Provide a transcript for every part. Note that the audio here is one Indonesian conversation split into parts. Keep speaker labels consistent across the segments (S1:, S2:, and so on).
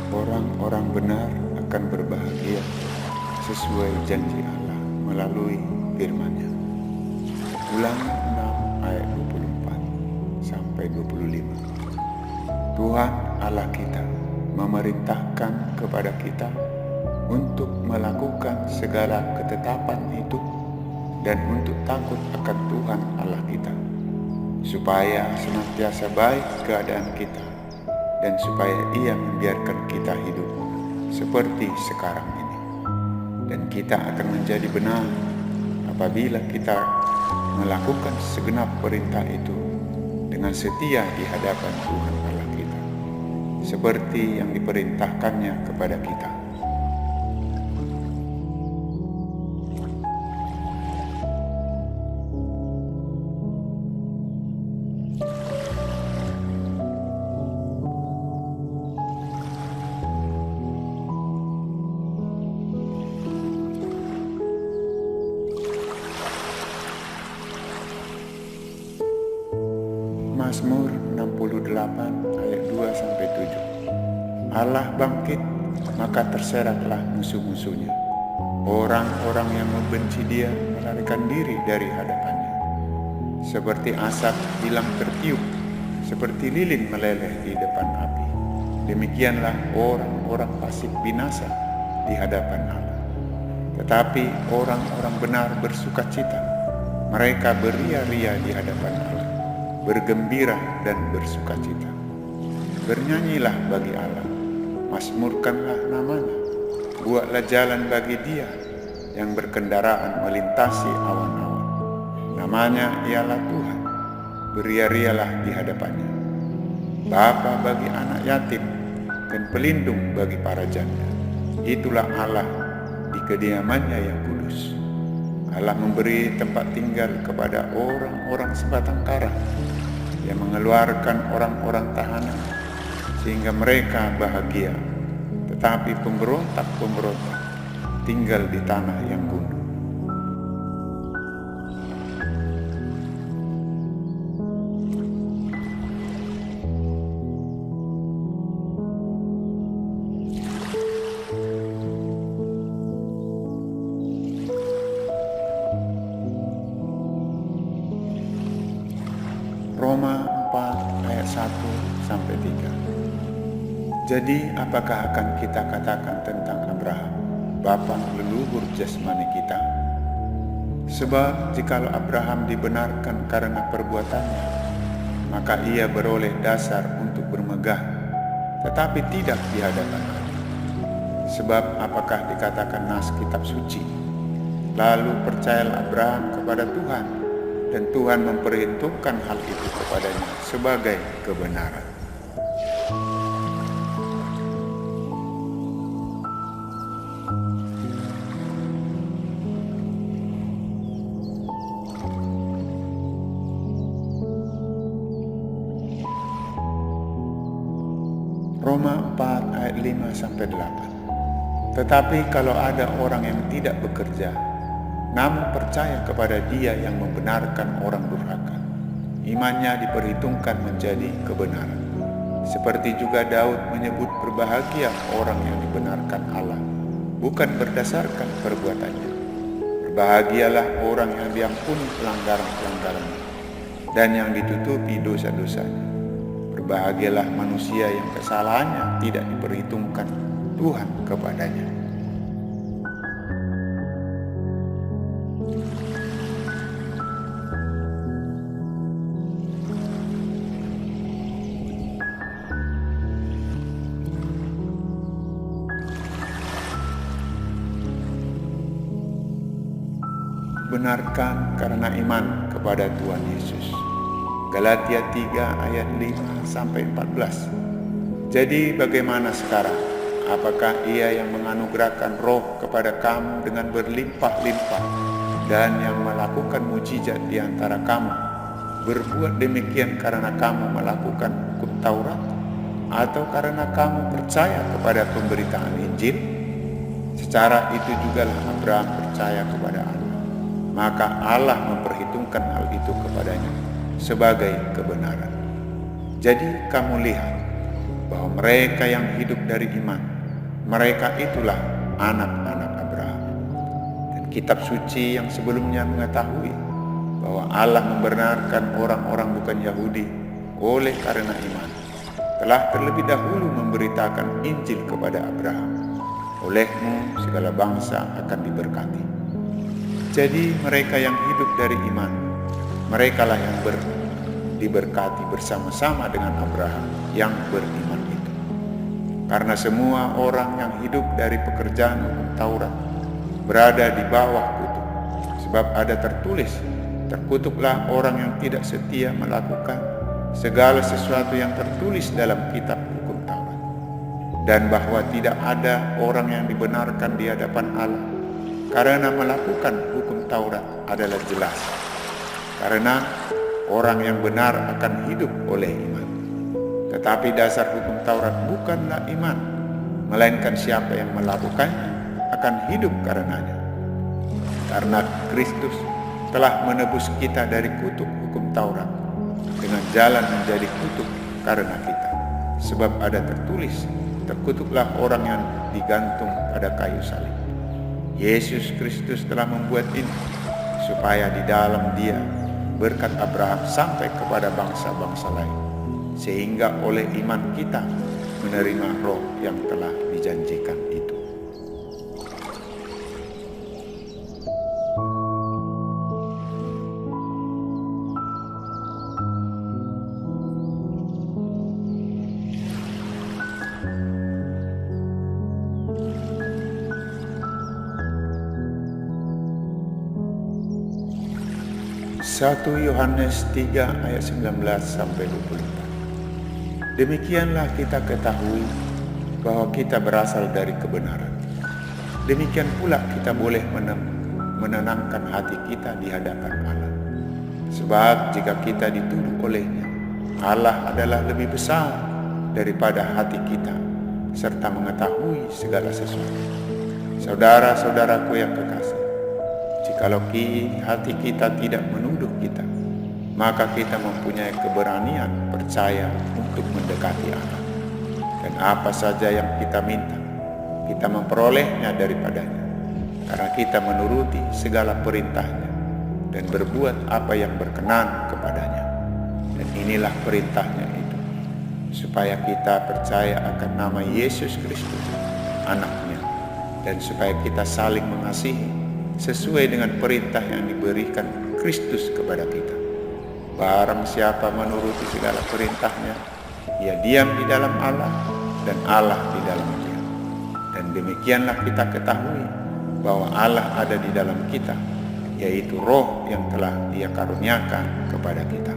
S1: Orang-orang benar akan berbahagia sesuai janji Allah melalui firman-Nya. Ulangan 6 ayat 24 sampai 25. Tuhan Allah kita memerintahkan kepada kita untuk melakukan segala ketetapan hidup dan untuk takut akan Tuhan Allah kita, supaya senantiasa baik keadaan kita dan supaya Ia membiarkan kita hidup seperti sekarang ini. Dan kita akan menjadi benar apabila kita melakukan segenap perintah itu dengan setia di hadapan Tuhan Allah kita, seperti yang diperintahkannya kepada kita. Mazmur 68 ayat 2-7. Allah bangkit, maka terseraklah musuh-musuhnya. Orang-orang yang membenci Dia melarikan diri dari hadapannya. Seperti asap hilang tertiup, seperti lilin meleleh di depan api. Demikianlah orang-orang fasik binasa di hadapan Allah. Tetapi orang-orang benar bersukacita. Mereka beria-ria di hadapan Allah, bergembira dan bersukacita. Bernyanyilah bagi Allah, mazmurkanlah namanya, buatlah jalan bagi Dia yang berkendaraan melintasi awan-awan. Namanya ialah Tuhan, beria-rialah di hadapannya. Bapa bagi anak yatim dan pelindung bagi para janda. Itulah Allah di kediamannya yang kudus. Allah memberi tempat tinggal kepada orang-orang sebatang kara, yang mengeluarkan orang-orang tahanan sehingga mereka bahagia. Tetapi pemberontak-pemberontak tinggal di tanah yang gundul. Roma 4 ayat 1-3. Jadi apakah akan kita katakan tentang Abraham, bapa leluhur jasmani kita? Sebab jikalau Abraham dibenarkan karena perbuatannya, maka ia beroleh dasar untuk bermegah, tetapi tidak di hadapan Allah. Sebab apakah dikatakan nas kitab suci, lalu percayalah Abraham kepada Tuhan, dan Tuhan memperhitungkan hal itu kepadanya sebagai kebenaran. Roma 4 ayat 5-8. Tetapi kalau ada orang yang tidak bekerja, namun percaya kepada Dia yang membenarkan orang durhaka, imannya diperhitungkan menjadi kebenaran. Seperti juga Daud menyebut berbahagia orang yang dibenarkan Allah, bukan berdasarkan perbuatannya. Berbahagialah orang yang diampuni pelanggaran-pelanggarannya dan yang ditutupi dosa-dosanya. Berbahagialah manusia yang kesalahannya tidak diperhitungkan Tuhan kepadanya. Benarkan karena iman kepada Tuhan Yesus. Galatia 3 ayat 5-14. Jadi bagaimana sekarang? Apakah Ia yang menganugerahkan roh kepada kamu dengan berlimpah-limpah dan yang melakukan mujizat di antara kamu berbuat demikian karena kamu melakukan hukum Taurat atau karena kamu percaya kepada pemberitaan Injil? Secara itu jugalah Abraham percaya kepada Allah, maka Allah memperhitungkan hal itu kepadanya sebagai kebenaran. Jadi kamu lihat bahwa mereka yang hidup dari iman, mereka itulah anak-anak Abraham. Dan kitab suci yang sebelumnya mengetahui bahwa Allah membenarkan orang-orang bukan Yahudi oleh karena iman, telah terlebih dahulu memberitakan Injil kepada Abraham. Olehmu segala bangsa akan diberkati. Jadi mereka yang hidup dari iman, merekalah yang diberkati bersama-sama dengan Abraham yang beriman itu. Karena semua orang yang hidup dari pekerjaan hukum Taurat berada di bawah kutuk. Sebab ada tertulis, terkutuklah orang yang tidak setia melakukan segala sesuatu yang tertulis dalam kitab hukum Taurat. Dan bahwa tidak ada orang yang dibenarkan di hadapan Allah, karena melakukan hukum Taurat adalah jelas. Karena orang yang benar akan hidup oleh iman. Tetapi dasar hukum Taurat bukanlah iman, melainkan siapa yang melakukannya akan hidup karenanya. Karena Kristus telah menebus kita dari kutuk hukum Taurat dengan jalan menjadi kutuk karena kita. Sebab ada tertulis, terkutuklah orang yang digantung pada kayu salib. Yesus Kristus telah membuat ini supaya di dalam Dia berkat Abraham sampai kepada bangsa-bangsa lain, sehingga oleh iman kita menerima roh yang telah dijanjikan itu. Satu Yohanes 3 ayat 19 sampai 24. Demikianlah kita ketahui bahwa kita berasal dari kebenaran. Demikian pula kita boleh menenangkan hati kita di hadapan Allah. Sebab jika kita dituduh olehnya, Allah adalah lebih besar daripada hati kita, serta mengetahui segala sesuatu. Saudara-saudaraku yang kekasih, jikalau hati kita tidak menuduh kita, maka kita mempunyai keberanian percaya untuk mendekati Allah. Dan apa saja yang kita minta, kita memperolehnya daripadanya, karena kita menuruti segala perintahnya dan berbuat apa yang berkenan kepadanya. Dan inilah perintahnya itu, supaya kita percaya akan nama Yesus Kristus, Anaknya, dan supaya kita saling mengasihi sesuai dengan perintah yang diberikan Kristus kepada kita. Barang siapa menuruti segala perintahnya, ia diam di dalam Allah dan Allah di dalam dia. Dan demikianlah kita ketahui bahwa Allah ada di dalam kita, yaitu Roh yang telah Dia karuniakan kepada kita.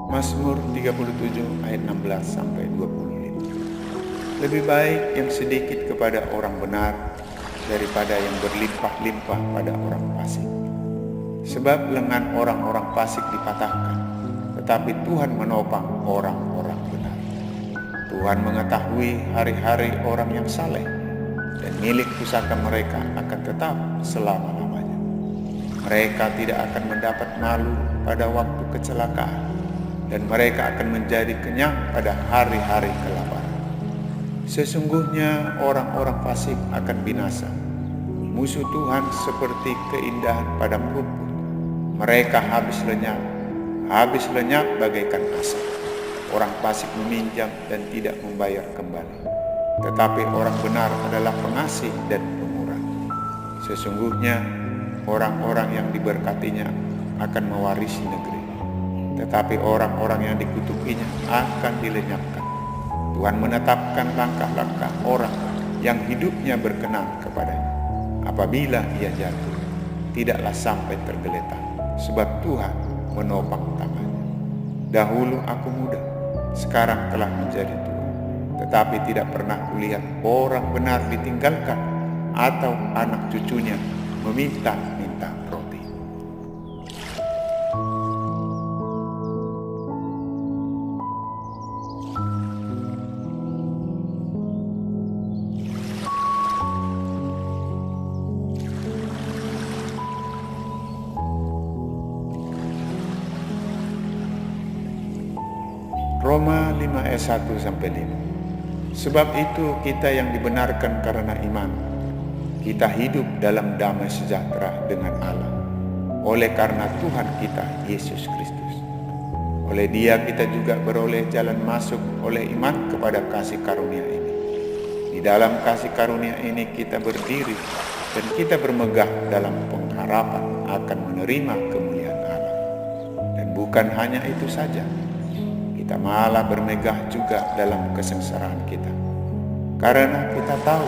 S1: Mazmur 37 ayat 16 sampai 25. Lebih baik yang sedikit kepada orang benar daripada yang berlimpah-limpah pada orang fasik. Sebab lengan orang-orang fasik dipatahkan, tetapi Tuhan menopang orang-orang benar. Tuhan mengetahui hari-hari orang yang saleh, dan milik pusaka mereka akan tetap selama-lamanya. Mereka tidak akan mendapat malu pada waktu kecelakaan, dan mereka akan menjadi kenyang pada hari-hari kelaparan. Sesungguhnya orang-orang fasik akan binasa. Musuh Tuhan seperti keindahan padam rumput. Mereka habis lenyap bagaikan asap. Orang fasik meminjam dan tidak membayar kembali. Tetapi orang benar adalah pengasih dan pemurah. Sesungguhnya orang-orang yang diberkatinya akan mewarisi negeri. Tetapi orang-orang yang dikutukinya akan dilenyapkan. Tuhan menetapkan langkah-langkah orang yang hidupnya berkenan kepadanya. Apabila ia jatuh, tidaklah sampai tergeletak, sebab Tuhan menopang tangannya. Dahulu aku muda, sekarang telah menjadi tua, tetapi tidak pernah kulihat orang benar ditinggalkan atau anak cucunya meminta-minta roti. Roma 5 ayat 1-5. Sebab itu kita yang dibenarkan karena iman, kita hidup dalam damai sejahtera dengan Allah, oleh karena Tuhan kita Yesus Kristus. Oleh Dia kita juga beroleh jalan masuk oleh iman kepada kasih karunia ini. Di dalam kasih karunia ini kita berdiri dan kita bermegah dalam pengharapan akan menerima kemuliaan Allah. Dan bukan hanya itu saja, kita malah bermegah juga dalam kesengsaraan kita. Karena kita tahu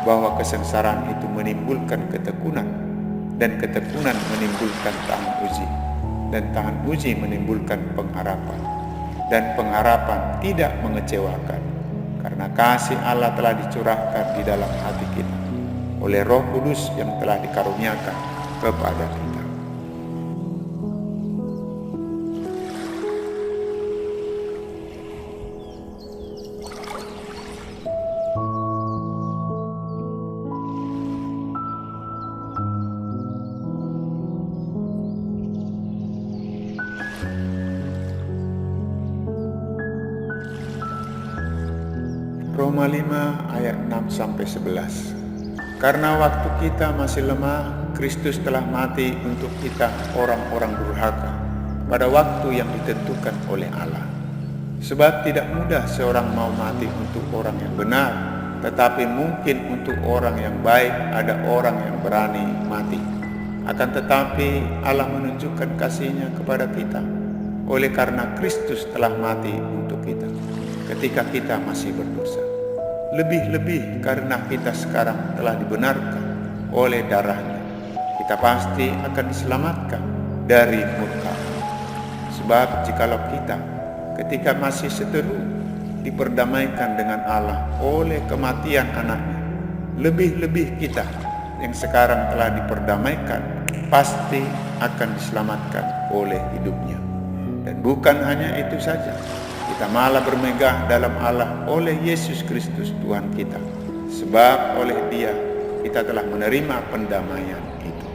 S1: bahwa kesengsaraan itu menimbulkan ketekunan, dan ketekunan menimbulkan tahan uji, dan tahan uji menimbulkan pengharapan, dan pengharapan tidak mengecewakan, karena kasih Allah telah dicurahkan di dalam hati kita oleh Roh Kudus yang telah dikaruniakan kepada kita. Roma 5 ayat 6-11. Karena waktu kita masih lemah, Kristus telah mati untuk kita orang-orang durhaka pada waktu yang ditentukan oleh Allah. Sebab tidak mudah seorang mau mati untuk orang yang benar, tetapi mungkin untuk orang yang baik ada orang yang berani mati. Akan tetapi Allah menunjukkan kasih-Nya kepada kita oleh karena Kristus telah mati untuk kita ketika kita masih berdosa. Lebih-lebih karena kita sekarang telah dibenarkan oleh darah-Nya, kita pasti akan diselamatkan dari murka Allah. Sebab jikalau kita ketika masih seteru diperdamaikan dengan Allah oleh kematian anaknya, lebih-lebih kita yang sekarang telah diperdamaikan pasti akan diselamatkan oleh hidupnya. Dan bukan hanya itu saja, kita malah bermegah dalam Allah oleh Yesus Kristus Tuhan kita. Sebab oleh Dia kita telah menerima pendamaian itu.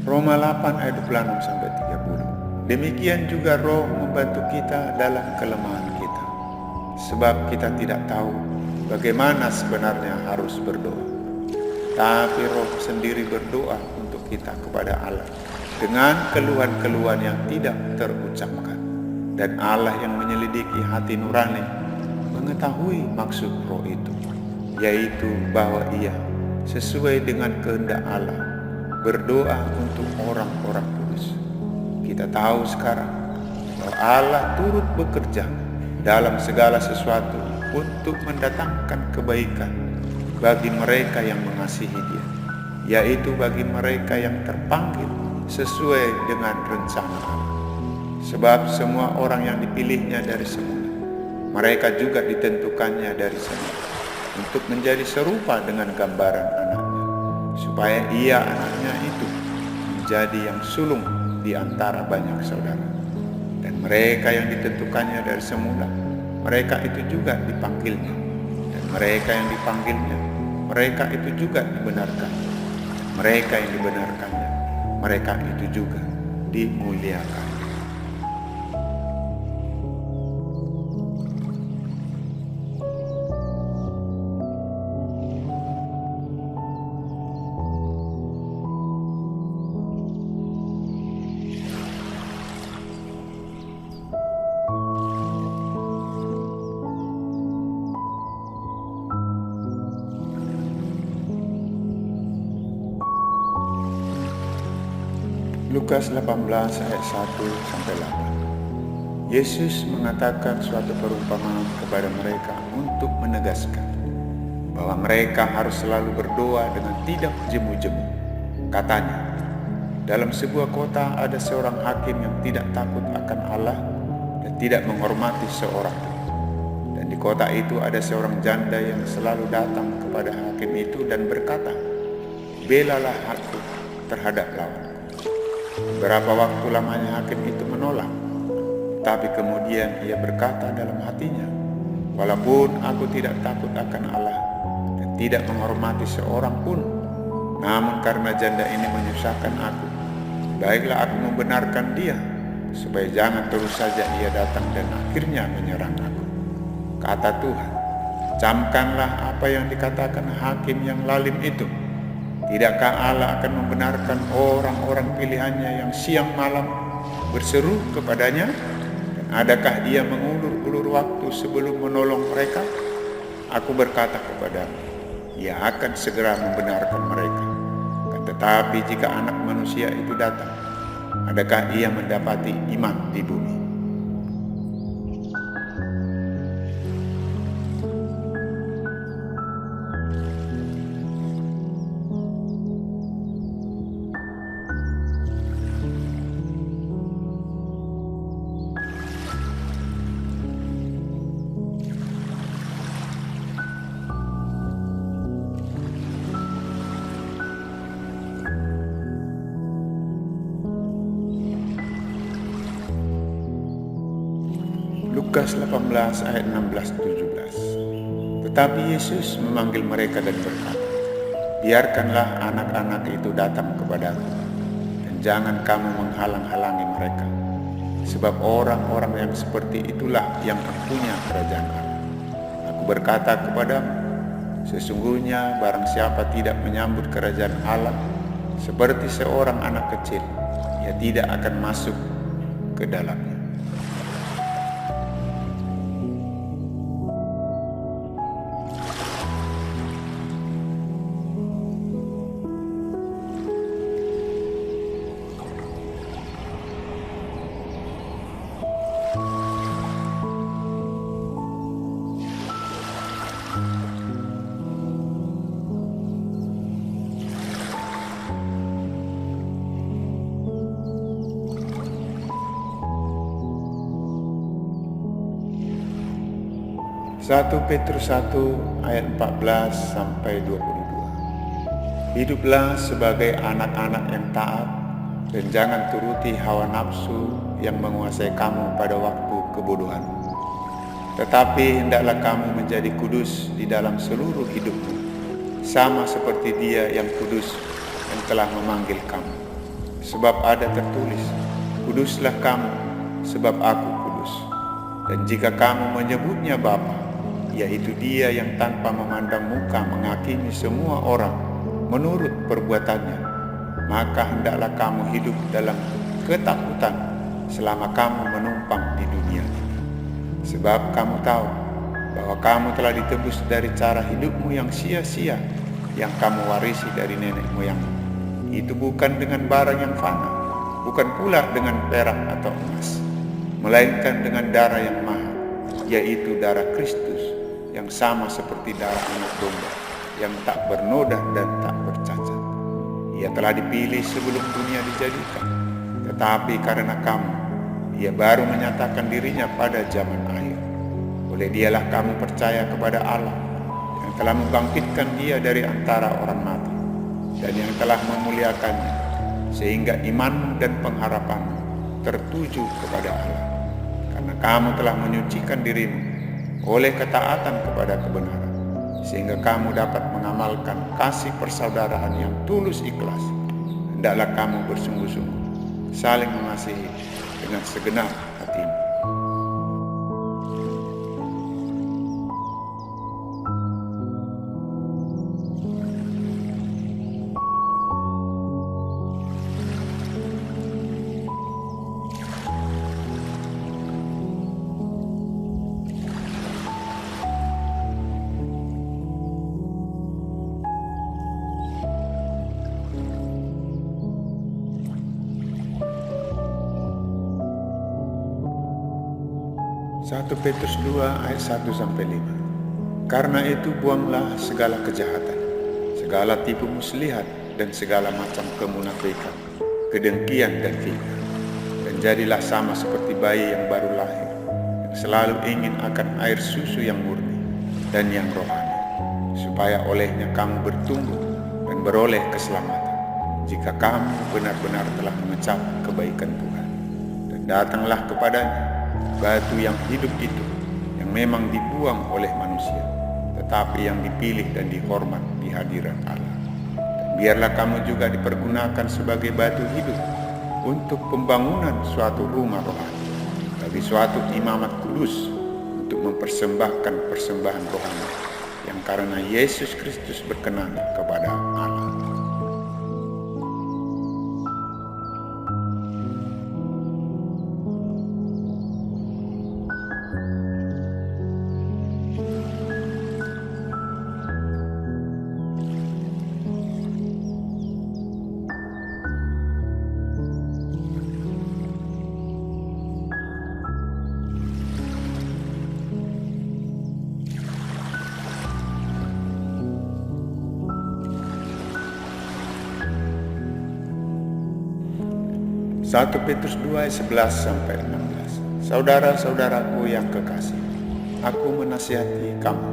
S1: Roma 8 ayat 26-30. Demikian juga Roh membantu kita dalam kelemahan kita. Sebab kita tidak tahu bagaimana sebenarnya harus berdoa. Tapi Roh sendiri berdoa untuk kita kepada Allah dengan keluhan-keluhan yang tidak terucapkan. Dan Allah yang menyelidiki hati nurani mengetahui maksud Roh itu, yaitu bahwa Ia sesuai dengan kehendak Allah berdoa untuk orang-orang kudus. Kita tahu sekarang bahwa Allah turut bekerja dalam segala sesuatu untuk mendatangkan kebaikan bagi mereka yang mengasihi Dia, yaitu bagi mereka yang terpanggil sesuai dengan rencana Allah. Sebab semua orang yang dipilihnya dari semula, mereka juga ditentukannya dari semula untuk menjadi serupa dengan gambaran anaknya, supaya Ia anaknya itu menjadi yang sulung di antara banyak saudara. Dan mereka yang ditentukannya dari semula, mereka itu juga dipanggilnya. Dan mereka yang dipanggilnya, mereka itu juga dibenarkan. Mereka yang dibenarkannya, mereka itu juga dimuliakan. Lukas 18 ayat 1-8. Yesus mengatakan suatu perumpamaan kepada mereka untuk menegaskan bahwa mereka harus selalu berdoa dengan tidak jemu-jemu. Katanya, dalam sebuah kota ada seorang hakim yang tidak takut akan Allah dan tidak menghormati seorang pun. Dan di kota itu ada seorang janda yang selalu datang kepada hakim itu dan berkata, "Belalah aku terhadap lawanku." Beberapa waktu lamanya hakim itu menolak, tapi kemudian ia berkata dalam hatinya, "Walaupun aku tidak takut akan Allah dan tidak menghormati seorang pun, namun karena janda ini menyusahkan aku, baiklah aku membenarkan dia, supaya jangan terus saja ia datang dan akhirnya menyerang aku." Kata Tuhan, "Camkanlah apa yang dikatakan hakim yang lalim itu. Tidakkah Allah akan membenarkan orang-orang pilihannya yang siang malam berseru kepadanya? Dan adakah dia mengulur-ulur waktu sebelum menolong mereka? Aku berkata kepadamu, ia akan segera membenarkan mereka. Tetapi jika anak manusia itu datang, adakah ia mendapati iman di bumi?" Lukas 18 ayat 16-17. Tetapi Yesus memanggil mereka dan berkata, "Biarkanlah anak-anak itu datang kepadaku, dan jangan kamu menghalang-halangi mereka, sebab orang-orang yang seperti itulah yang mempunyai kerajaan Allah. Aku berkata kepadamu, sesungguhnya barang siapa tidak menyambut kerajaan Allah seperti seorang anak kecil, ia tidak akan masuk ke dalamnya." Satu Petrus 1 ayat 14-22. Hiduplah sebagai anak-anak yang taat dan jangan turuti hawa nafsu yang menguasai kamu pada waktu kebodohan. Tetapi hendaklah kamu menjadi kudus di dalam seluruh hidupmu, sama seperti Dia yang kudus yang telah memanggil kamu. Sebab ada tertulis, "Kuduslah kamu, sebab aku kudus." Dan jika kamu menyebutnya Bapa, yaitu Dia yang tanpa memandang muka menghakimi semua orang menurut perbuatannya, maka hendaklah kamu hidup dalam ketakutan selama kamu menumpang di dunia ini. Sebab kamu tahu bahwa kamu telah ditebus dari cara hidupmu yang sia-sia yang kamu warisi dari nenek moyangmu. Itu bukan dengan barang yang fana, bukan pula dengan perak atau emas, melainkan dengan darah yang mahal, yaitu darah Kristus, yang sama seperti darah anak domba, yang tak bernoda dan tak bercacat. Ia telah dipilih sebelum dunia dijadikan, tetapi karena kamu, Ia baru menyatakan dirinya pada zaman akhir. Oleh Dialah kamu percaya kepada Allah, yang telah membangkitkan Dia dari antara orang mati, dan yang telah memuliakannya, sehingga imanmu dan pengharapanmu tertuju kepada Allah. Karena kamu telah menyucikan dirimu oleh ketaatan kepada kebenaran, sehingga kamu dapat mengamalkan kasih persaudaraan yang tulus ikhlas. Hendaklah kamu bersungguh-sungguh saling mengasihi dengan segenap hatimu. 1 Petrus 2 ayat 1-5. Karena itu buanglah segala kejahatan, segala tipu muslihat, dan segala macam kemunafikan, kedengkian dan fitnah. Dan jadilah sama seperti bayi yang baru lahir, yang selalu ingin akan air susu yang murni dan yang rohani, supaya olehnya kamu bertumbuh dan beroleh keselamatan, jika kamu benar-benar telah mengecap kebaikan Tuhan. Dan datanglah kepadanya batu yang hidup itu, yang memang dibuang oleh manusia, tetapi yang dipilih dan dihormat di hadirat Allah. Dan biarlah kamu juga dipergunakan sebagai batu hidup untuk pembangunan suatu rumah rohani, bagi suatu imamat kudus, untuk mempersembahkan persembahan rohani yang karena Yesus Kristus berkenan kepada Allah. Satu Petrus 2 ayat 11-16. Saudara-saudaraku yang kekasih, aku menasihati kamu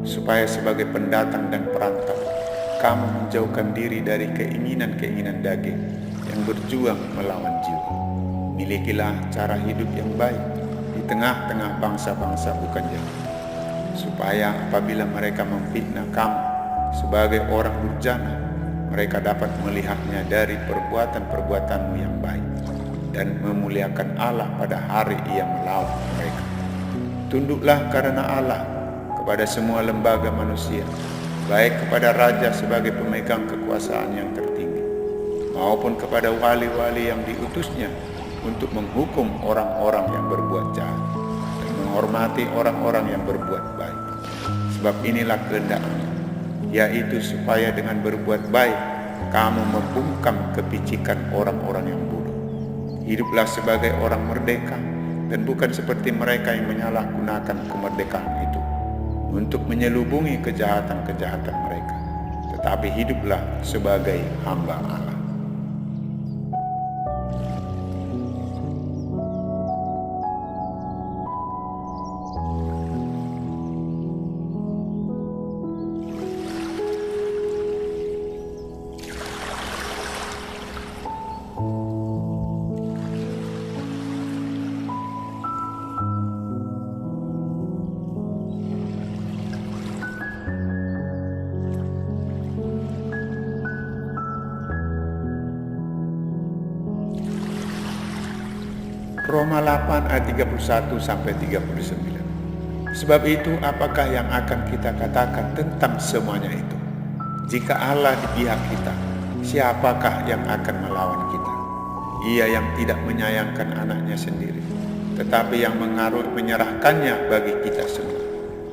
S1: supaya sebagai pendatang dan perantau kamu menjauhkan diri dari keinginan-keinginan daging yang berjuang melawan jiwa. Milikilah cara hidup yang baik di tengah-tengah bangsa-bangsa bukan Yahudi, supaya apabila mereka memfitnah kamu sebagai orang durjana, mereka dapat melihatnya dari perbuatan-perbuatanmu yang baik dan memuliakan Allah pada hari Ia melawan mereka. Tunduklah karena Allah kepada semua lembaga manusia, baik kepada raja sebagai pemegang kekuasaan yang tertinggi, maupun kepada wali-wali yang diutusnya untuk menghukum orang-orang yang berbuat jahat dan menghormati orang-orang yang berbuat baik. Sebab inilah kehendaknya, yaitu supaya dengan berbuat baik kamu membungkam kepicikan orang-orang yang bodoh. Hiduplah sebagai orang merdeka dan bukan seperti mereka yang menyalahgunakan kemerdekaan itu untuk menyelubungi kejahatan-kejahatan mereka, tetapi hiduplah sebagai hamba Allah. Roma 8 ayat 31-39. Sebab itu apakah yang akan kita katakan tentang semuanya itu? Jika Allah di pihak kita, siapakah yang akan melawan kita? Ia yang tidak menyayangkan anaknya sendiri, tetapi yang menyerahkannya bagi kita semua.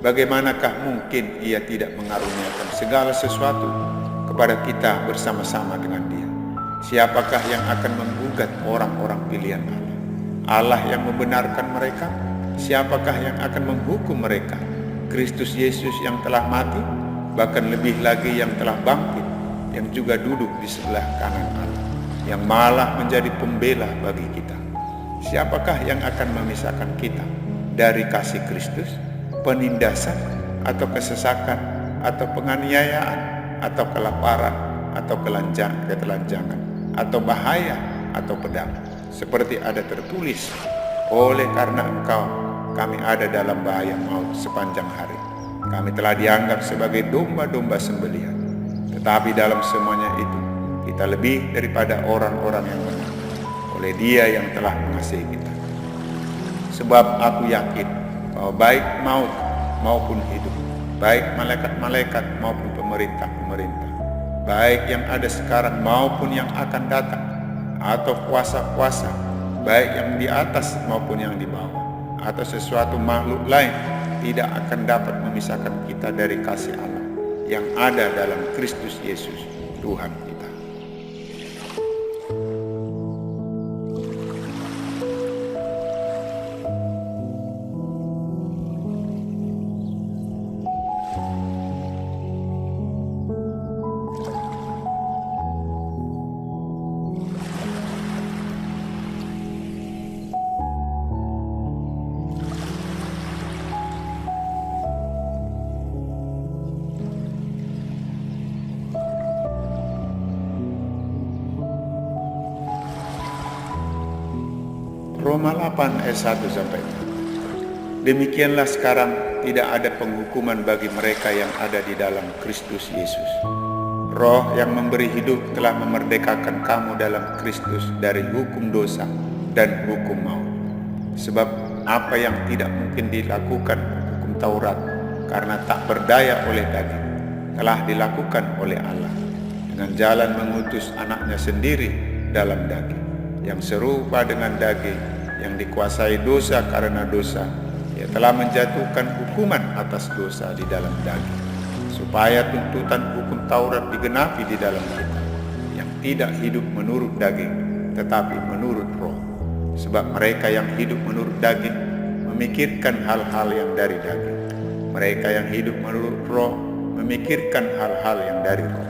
S1: Bagaimanakah mungkin Ia tidak mengaruniakan segala sesuatu kepada kita bersama-sama dengan Dia? Siapakah yang akan menggugat orang-orang pilihan Allah? Allah yang membenarkan mereka, siapakah yang akan menghukum mereka? Kristus Yesus yang telah mati, bahkan lebih lagi yang telah bangkit, yang juga duduk di sebelah kanan Allah, yang malah menjadi pembela bagi kita. Siapakah yang akan memisahkan kita dari kasih Kristus? Penindasan, atau kesesakan, atau penganiayaan, atau kelaparan, atau ketelanjangan, atau bahaya, atau pedang. Seperti ada tertulis, oleh karena Engkau kami ada dalam bahaya maut sepanjang hari. Kami telah dianggap sebagai domba-domba sembelihan. Tetapi dalam semuanya itu kita lebih daripada orang-orang yang menang oleh Dia yang telah mengasihi kita. Sebab aku yakin bahwa baik maut maupun hidup, baik malaikat-malaikat maupun pemerintah-pemerintah, baik yang ada sekarang maupun yang akan datang, atau kuasa-kuasa, baik yang di atas maupun yang di bawah, atau sesuatu makhluk lain, tidak akan dapat memisahkan kita dari kasih Allah yang ada dalam Kristus Yesus Tuhan kita. Roma 8 ayat 1 sampai 4. Demikianlah sekarang tidak ada penghukuman bagi mereka yang ada di dalam Kristus Yesus. Roh yang memberi hidup telah memerdekakan kamu dalam Kristus dari hukum dosa dan hukum maut. Sebab apa yang tidak mungkin dilakukan hukum Taurat karena tak berdaya oleh daging, telah dilakukan oleh Allah dengan jalan mengutus anaknya sendiri dalam daging, yang serupa dengan daging, yang dikuasai dosa karena dosa. Ia telah menjatuhkan hukuman atas dosa di dalam daging, supaya tuntutan hukum Taurat digenapi di dalam kita, yang tidak hidup menurut daging, tetapi menurut roh. Sebab mereka yang hidup menurut daging memikirkan hal-hal yang dari daging. Mereka yang hidup menurut roh memikirkan hal-hal yang dari roh.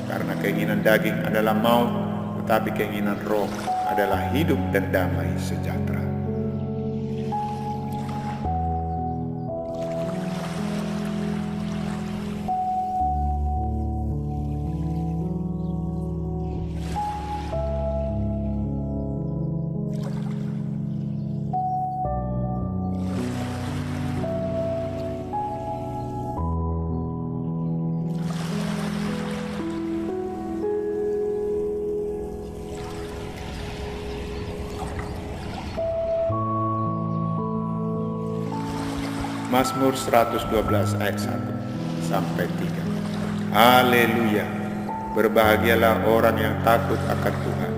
S1: Karena keinginan daging adalah maut, tetapi keinginan roh adalah hidup dan damai sejahtera. Mazmur 112 ayat 1 sampai 3. Haleluya. Berbahagialah orang yang takut akan Tuhan,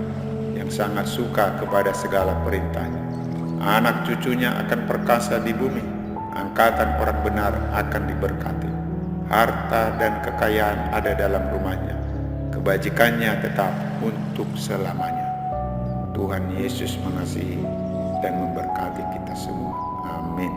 S1: yang sangat suka kepada segala perintahnya. Anak cucunya akan perkasa di bumi, angkatan orang benar akan diberkati. Harta dan kekayaan ada dalam rumahnya, kebajikannya tetap untuk selamanya. Tuhan Yesus mengasihi dan memberkati kita semua. Amin.